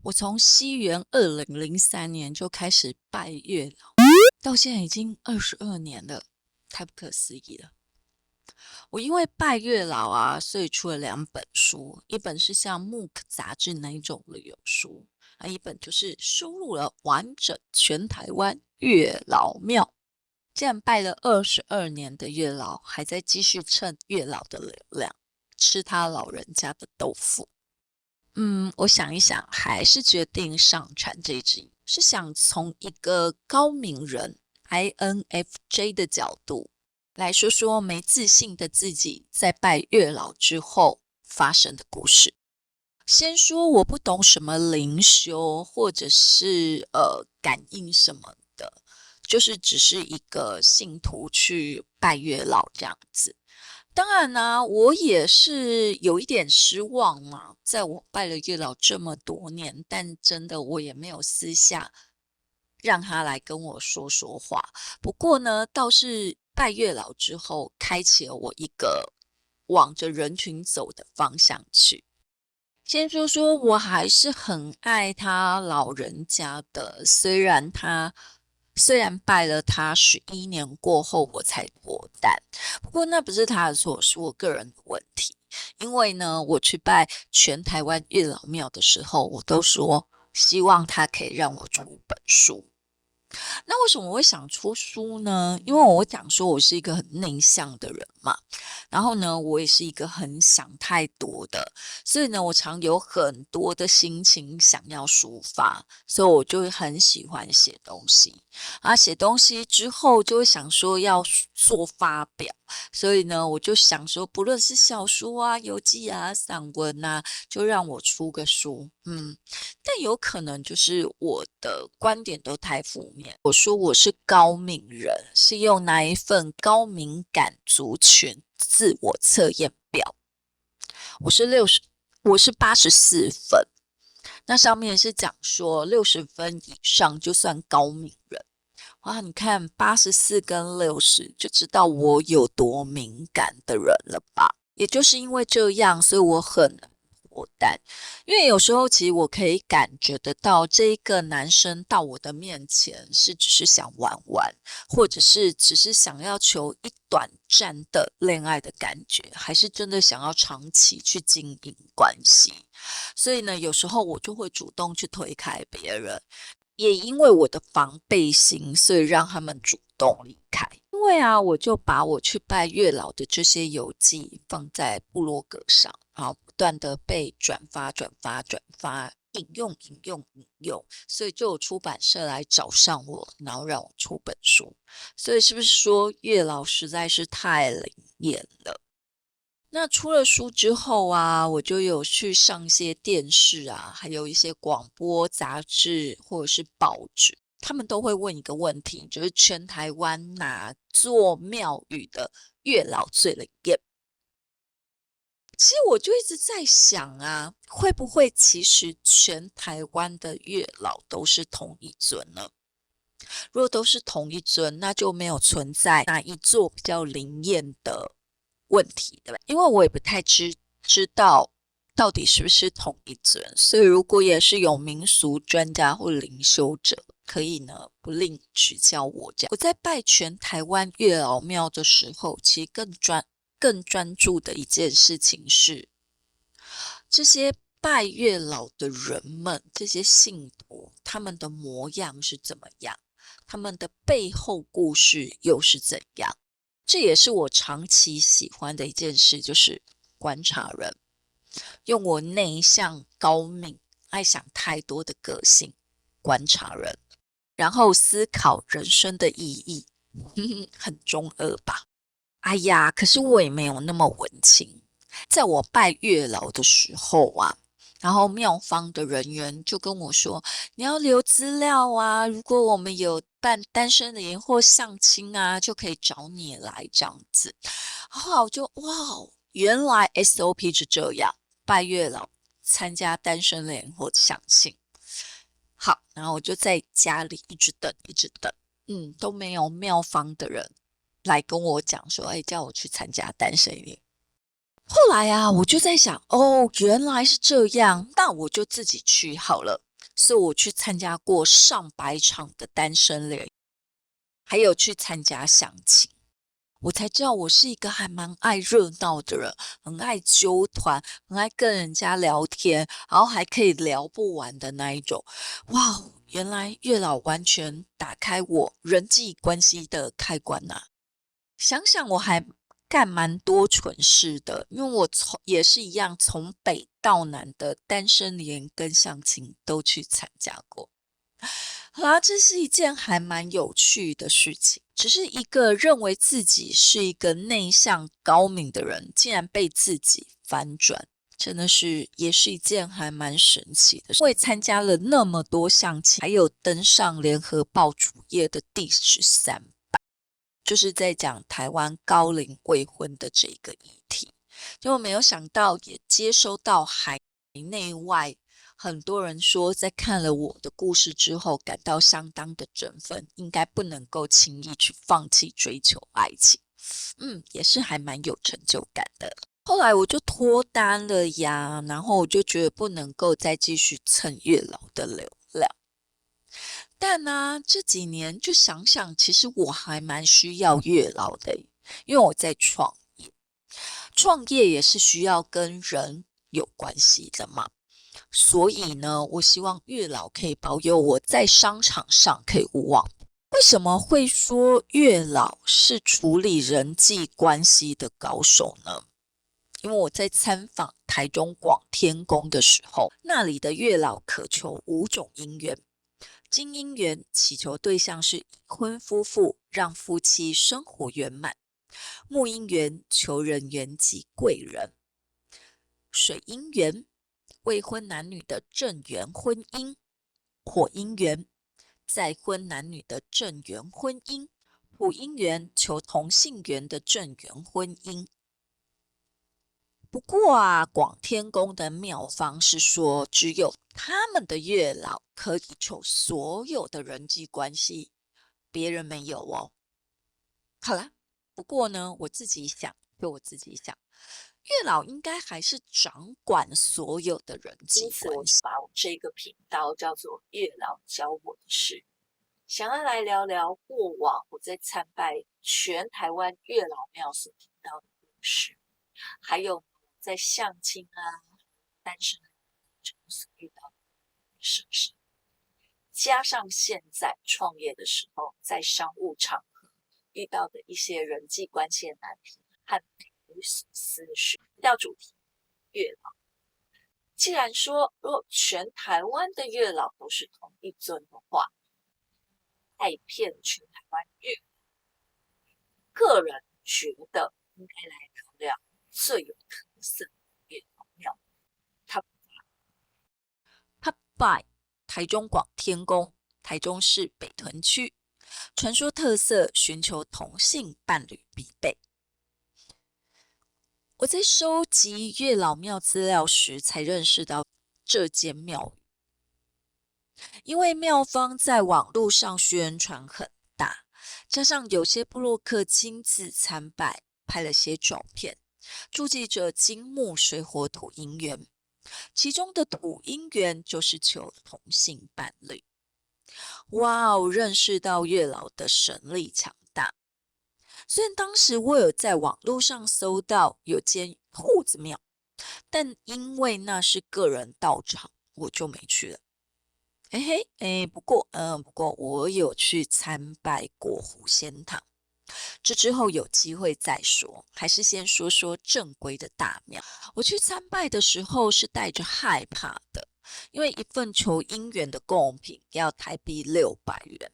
我从西元2003年就开始拜月老，到现在已经22年了，太不可思议了。我因为拜月老啊，所以出了2本书，一本是像《木克》杂志那一种旅游书，一本就是收录了完整全台湾月老庙。竟然拜了22年的月老，还在继续蹭月老的流量，吃他老人家的豆腐。我想一想，还是决定上传这一集，是想从一个高敏人 INFJ 的角度来说说没自信的自己在拜月老之后发生的故事。先说我不懂什么灵修，或者是感应什么的，就是只是一个信徒去拜月老这样子。当然呢，我也是有一点失望嘛，在我拜了月老这么多年，但真的我也没有私下让他来跟我说说话。不过呢，倒是拜月老之后，开启了我一个往着人群走的方向去。先说说，我还是很爱他老人家的，虽然拜了他11年过后我才脱单，不过那不是他的错，是我个人的问题。因为呢，我去拜全台湾月老庙的时候，我都说希望他可以让我出本书。那为什么我会想出书呢？因为我讲说我是一个很内向的人嘛，然后呢，我也是一个很想太多的，所以呢，我常有很多的心情想要抒发，所以我就会很喜欢写东西。写东西之后就会想说要做发表，所以呢，我就想说，不论是小说啊、游记啊、散文啊，就让我出个书。但有可能就是我的观点都太负面。我说我是高敏人，是用哪一份高敏感族群自我测验表？我是84分。那上面是讲说60分以上就算高敏人。哇，你看84跟60就知道我有多敏感的人了吧？也就是因为这样，所以我很脱单。因为有时候其实我可以感觉得到，这一个男生到我的面前是只是想玩玩，或者是只是想要求一短暂的恋爱的感觉，还是真的想要长期去经营关系。所以呢，有时候我就会主动去推开别人。也因为我的防备心，所以让他们主动离开。因为我就把我去拜月老的这些游记放在部落格上，然后不断的被转发、转发、转发，引用、引用、引用，所以就有出版社来找上我，然后让我出本书。所以是不是说月老实在是太灵验了？那出了书之后我就有去上一些电视还有一些广播、杂志或者是报纸，他们都会问一个问题，就是全台湾哪座庙宇的月老最灵验？其实我就一直在想会不会其实全台湾的月老都是同一尊呢？如果都是同一尊，那就没有存在哪一座比较灵验的问题，对吧？因为我也不太知道到底是不是同一尊，所以如果也是有民俗专家或灵修者，可以呢不吝指教我这样。我在拜全台湾月老庙的时候，其实更专注的一件事情是，这些拜月老的人们，这些信徒，他们的模样是怎么样？他们的背后故事又是怎样？这也是我长期喜欢的一件事，就是观察人，用我内向、高敏、爱想太多的个性观察人，然后思考人生的意义。很中二吧？哎呀，可是我也没有那么文青。在我拜月老的时候然后庙方的人员就跟我说，你要留资料如果我们有办单身联或相亲就可以找你来这样子。然后我就哇，原来 SOP 是这样，拜月老参加单身联或相亲。好，然后我就在家里一直等，一直等，都没有庙方的人来跟我讲说，叫我去参加单身联。后来我就在想，原来是这样，那我就自己去好了。所以我去参加过上百场的单身联，还有去参加相亲。我才知道我是一个还蛮爱热闹的人，很爱揪团，很爱跟人家聊天，然后还可以聊不完的那一种。哇，原来月老完全打开我人际关系的开关呐、想想我还干蛮多蠢事的，因为我也是一样，从北到南的单身联跟相亲都去参加过。好啦，这是一件还蛮有趣的事情。只是一个认为自己是一个内向高明的人，竟然被自己反转，真的是也是一件还蛮神奇的事。因为参加了那么多相亲，还有登上联合报主页的第13，就是在讲台湾高龄未婚的这个议题。结果没有想到，也接收到海内外很多人说，在看了我的故事之后，感到相当的振奋，应该不能够轻易去放弃追求爱情。也是还蛮有成就感的。后来我就脱单了呀，然后我就觉得不能够再继续蹭月老的流量。但呢，这几年就想想，其实我还蛮需要月老的，因为我在创业，创业也是需要跟人有关系的嘛。所以呢，我希望月老可以保佑我在商场上可以无往。为什么会说月老是处理人际关系的高手呢？因为我在参访台中广天宫的时候，那里的月老渴求5种姻缘。金姻缘祈求对象是已婚夫妇，让夫妻生活圆满；木姻缘求人缘及贵人；水姻缘未婚男女的正缘婚姻；火姻缘再婚男女的正缘婚姻；土姻缘求同性缘的正缘婚姻。不过啊，广天宫的妙方是说，只有他们的月老可以求所有的人际关系，别人没有哦。好啦，不过呢，我自己想，月老应该还是掌管所有的人际关系。因此，我就把我这个频道叫做“月老教我的事”，想要来聊聊过往我在参拜全台湾月老庙所听到的故事，还有在相亲啊、单身中所遇到的事实，加上现在创业的时候，在商务场合遇到的一些人际关系的难题和匪夷所思的事。到主题，月老。既然说，如果全台湾的月老都是同一尊的话，太骗全台湾月老。个人觉得应该来聊聊最有特色的月老庙。Top Five， 台中广天宫，台中市北屯区，传说特色，寻求同性伴侣必备。我在收集月老庙资料时，才认识到这间庙宇，因为庙方在网络上宣传很大，加上有些部落客亲自参拜，拍了些照片，注记着金木水火土姻缘，其中的土姻缘就是求同性伴侣。哇哦，认识到月老的神力强大。虽然当时我有在网络上搜到有间兔子庙，但因为那是个人道场，我就没去了。不过我有去参拜过狐仙堂，这之后有机会再说，还是先说说正规的大庙。我去参拜的时候是带着害怕的，因为一份求姻缘的贡品要台币600元，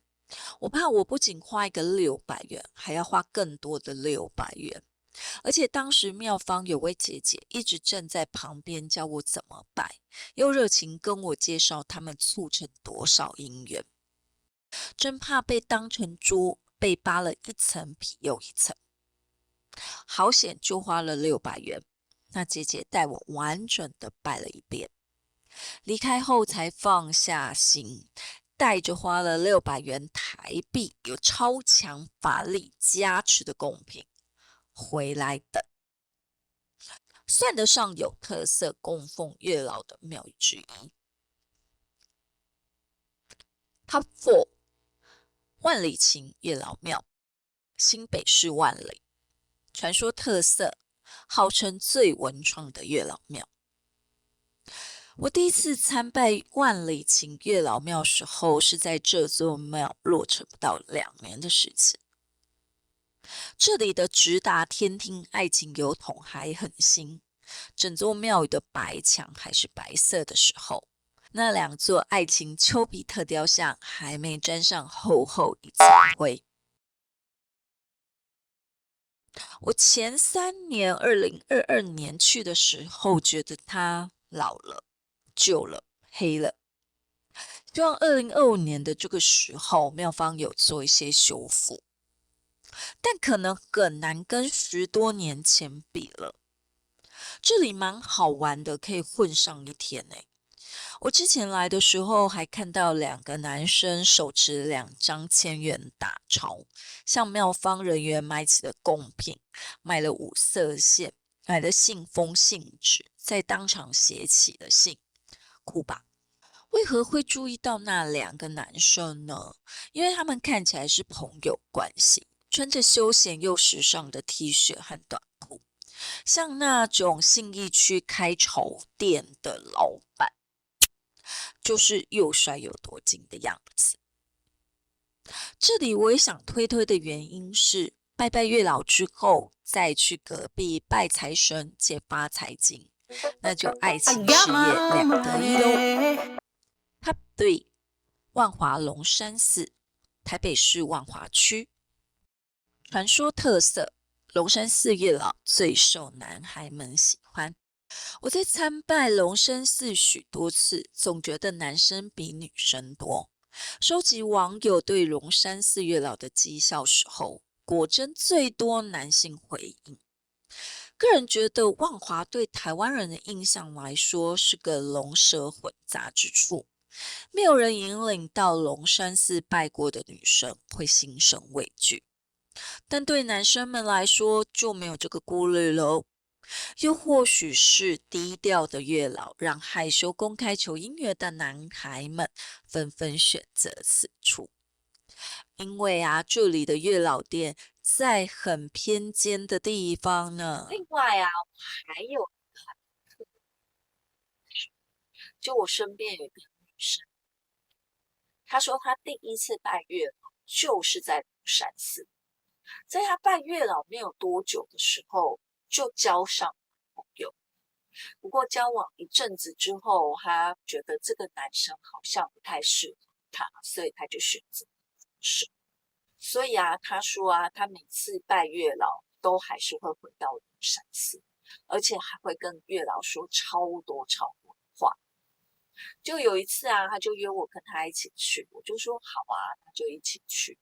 我怕我不仅花一个600元，还要花更多的600元。而且当时庙方有位姐姐一直站在旁边教我怎么拜，又热情跟我介绍他们促成多少姻缘，真怕被当成猪，被扒了一层皮又一层。好险就花了600元，那姐姐带我完整的拜了一遍，离开后才放下心，带着花了600元台币有超强法力加持的贡品回来的，算得上有特色供奉月老的庙宇之一。Top 4，万里晴月老庙，新北市万里，传说特色，号称最文创的月老庙。我第一次参拜万里晴月老庙时候，是在这座庙落成不到2年的时期。这里的直达天庭爱情油桶还很新，整座庙宇的白墙还是白色的时候，那2座爱情丘比特雕像还没沾上厚厚一层灰。我前3年2022年去的时候，觉得它老了、旧了、黑了。希望2025年的这个时候，庙方有做一些修复，但可能很难跟10多年前比了。这里蛮好玩的，可以混上一天欸。我之前来的时候还看到2个男生手持2张1000元大钞，向庙方人员买起了贡品，买了5色线，买了信封信纸，在当场写起了信，酷吧？为何会注意到那2个男生呢？因为他们看起来是朋友关系，穿着休闲又时尚的 T 恤和短裤，像那种信义区开潮店的老板，就是又帅又多金的样子。这里我也想推的原因是，拜拜月老之后，再去隔壁拜财神借发财金，那就爱情事业2得1喽。Top 3，万华龙山寺，台北市万华区。传说特色，龙山寺月老最受男孩们喜欢。我在参拜龙山寺许多次，总觉得男生比女生多。收集网友对龙山寺月老的讥笑时候，果真最多男性回应。个人觉得万华对台湾人的印象来说是个龙蛇混杂之处，没有人引领到龙山寺拜过的女生会心生畏惧，但对男生们来说就没有这个顾虑喽。又或许是低调的月老，让害羞公开求姻缘的男孩们纷纷选择此处。因为这里的月老店在很偏间的地方呢。另外还有就我身边有一个女生，她说她第一次拜月老就是在龙山寺，在她拜月老没有多久的时候就交上朋友。不过交往一阵子之后，她觉得这个男生好像不太适合她，所以她就选择分手。所以她说她每次拜月老都还是会回到龙山寺，而且还会跟月老说超多的话。就有一次他就约我跟他一起去，我就说好那就一起去。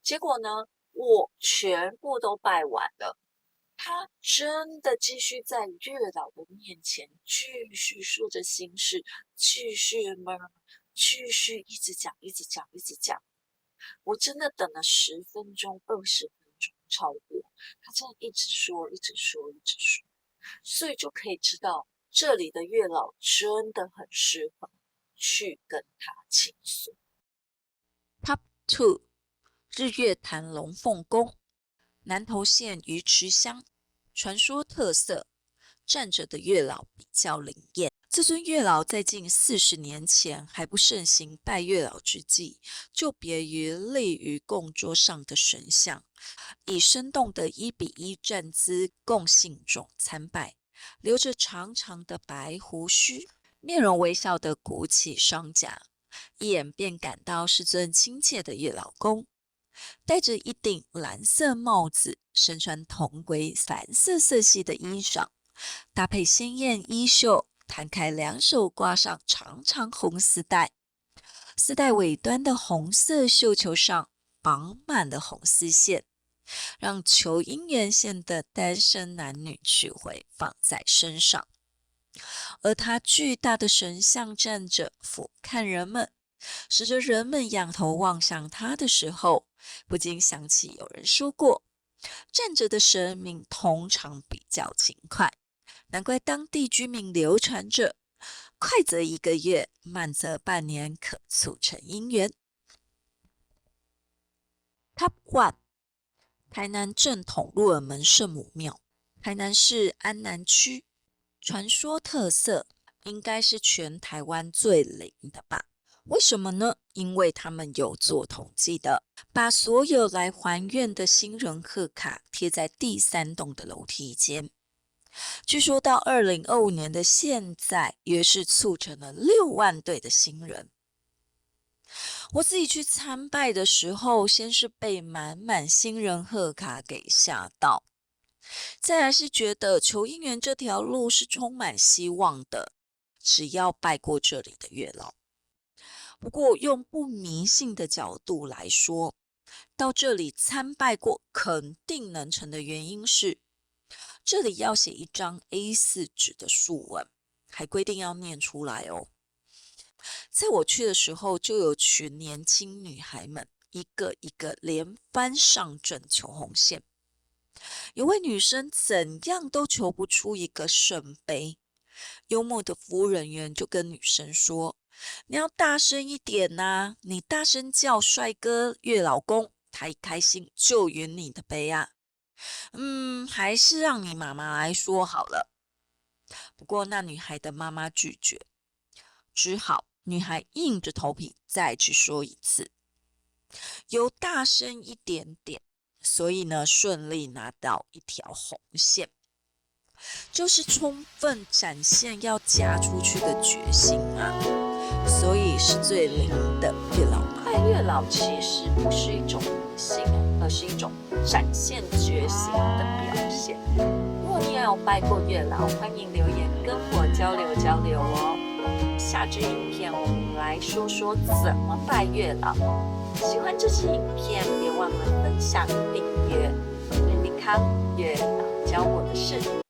结果呢，我全部都拜完了，他真的继续在月老的面前继续说着心事，继续继续一直讲。我真的等了10分钟、20分钟超过，他真的一直说，所以就可以知道这里的月老真的很适合去跟他倾诉。Top 2，日月潭龙凤宫，南投县鱼池乡，传说特色，站着的月老比较灵验。这尊月老在近40年前还不盛行拜月老之际，就别于立于供桌上的神像，以生动的1:1站姿供信众参拜，留着长长的白胡须，面容微笑的鼓起双颊，一眼便感到是尊亲切的月老公。戴着一顶蓝色帽子，身穿同归蓝色色系的衣裳，搭配鲜艳衣袖，摊开2手挂上长长红丝带，丝带尾端的红色绣球上绑满了红丝线，让求姻缘线的单身男女聚会放在身上。而他巨大的神像站着俯瞰人们，使得人们仰头望向他的时候，不禁想起有人说过，站着的神明通常比较勤快，难怪当地居民流传着快则1个月，慢则半年可促成姻缘。Top One， 台南正统鹿耳门圣母庙，台南市安南区，传说特色应该是全台湾最灵的吧？为什么呢？因为他们有做统计的，把所有来还愿的新人贺卡贴在第3栋的楼梯间。据说到2025年的现在，约是促成了6万对的新人。我自己去参拜的时候，先是被满满新人贺卡给吓到，再来是觉得求姻缘这条路是充满希望的，只要拜过这里的月老。不过用不迷信的角度来说，到这里参拜过肯定能成的原因是，这里要写一张 A4 纸的书文，还规定要念出来哦。在我去的时候，就有群年轻女孩们一个一个连番上阵求红线。有位女生怎样都求不出一个圣杯，幽默的服务人员就跟女生说：“你要大声一点啊，你大声叫帅哥月老公，他一开心就圆你的杯啊。还是让你妈妈来说好了。”不过那女孩的妈妈拒绝，只好女孩硬着头皮再去说一次，有大声一点点，所以呢顺利拿到一条红线，就是充分展现要嫁出去的决心啊，所以是最灵的月老。拜月老其实不是一种迷信，而是一种展现决心的表现。如果你也有拜过月老，欢迎留言跟我交流交流哦。下支影片我们来说说怎么拜月老。喜欢这支影片，别忘了分享订阅。林立康，月老教我的事。